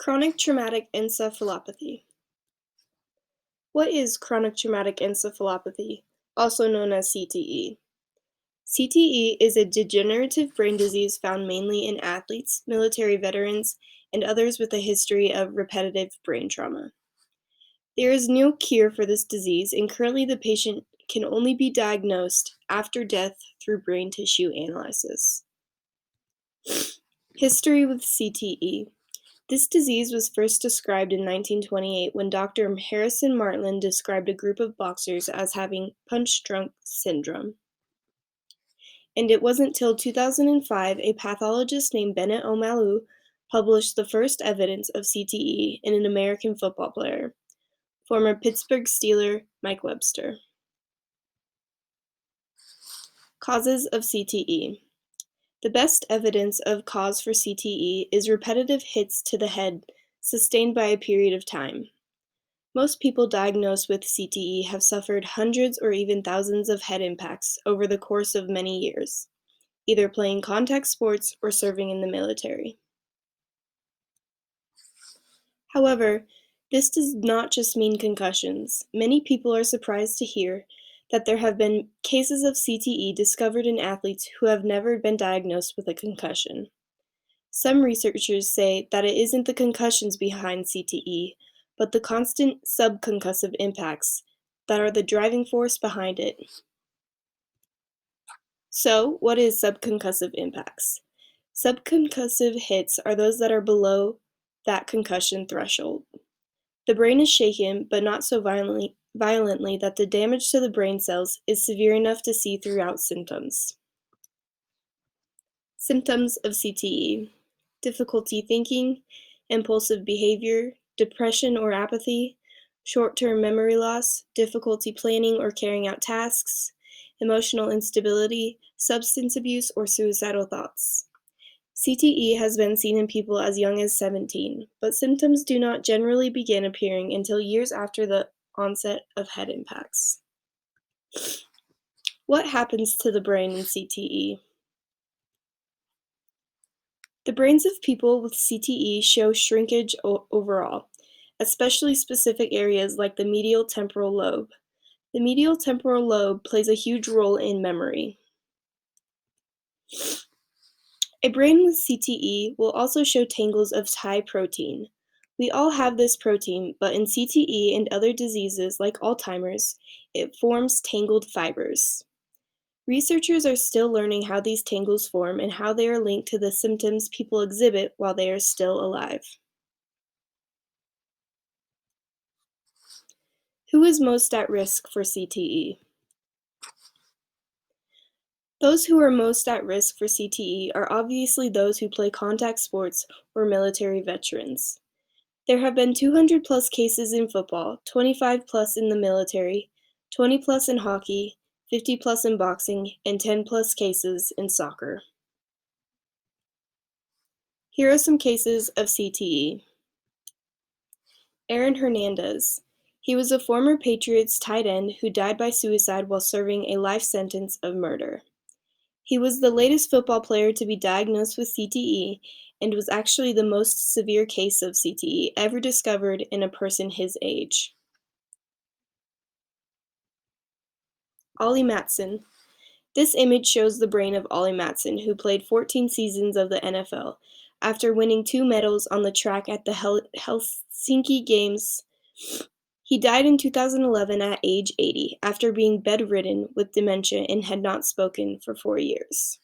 Chronic traumatic encephalopathy. What is chronic traumatic encephalopathy, also known as CTE? CTE is a degenerative brain disease found mainly in athletes, military veterans, and others with a history of repetitive brain trauma. There is no cure for this disease, and currently the patient can only be diagnosed after death through brain tissue analysis. History with CTE. This disease was first described in 1928 when Dr. Harrison Martland described a group of boxers as having punch-drunk syndrome. And it wasn't till 2005 a pathologist named Bennett Omalu published the first evidence of CTE in an American football player, former Pittsburgh Steeler Mike Webster. Causes of CTE. The best evidence of cause for CTE is repetitive hits to the head sustained by a period of time. Most people diagnosed with CTE have suffered hundreds or even thousands of head impacts over the course of many years, either playing contact sports or serving in the military. However, this does not just mean concussions. Many people are surprised to hear that there have been cases of CTE discovered in athletes who have never been diagnosed with a concussion. Some researchers say that it isn't the concussions behind CTE, but the constant subconcussive impacts that are the driving force behind it. So, what is subconcussive impacts? Subconcussive hits are those that are below that concussion threshold. The brain is shaken, but not so violently that the damage to the brain cells is severe enough to see throughout symptoms. Symptoms of CTE: difficulty thinking, impulsive behavior, depression or apathy, short-term memory loss, difficulty planning or carrying out tasks, emotional instability, substance abuse, or suicidal thoughts. CTE has been seen in people as young as 17, but symptoms do not generally begin appearing until years after the onset of head impacts. What happens to the brain in CTE? The brains of people with CTE show shrinkage overall, especially specific areas like the medial temporal lobe. The medial temporal lobe plays a huge role in memory. A brain with CTE will also show tangles of Thai protein. We all have this protein, but in CTE and other diseases like Alzheimer's, it forms tangled fibers. Researchers are still learning how these tangles form and how they are linked to the symptoms people exhibit while they are still alive. Who is most at risk for CTE? Those who are most at risk for CTE are obviously those who play contact sports or military veterans. There have been 200 plus cases in football, 25 plus in the military, 20 plus in hockey, 50 plus in boxing, and 10 plus cases in soccer. Here are some cases of CTE. Aaron Hernandez. He was a former Patriots tight end who died by suicide while serving a life sentence of murder. He was the latest football player to be diagnosed with CTE and was actually the most severe case of CTE ever discovered in a person his age. Ollie Matson. This image shows the brain of Ollie Matson, who played 14 seasons of the NFL. After winning 2 medals on the track at the Helsinki Games, he died in 2011 at age 80 after being bedridden with dementia and had not spoken for 4 years.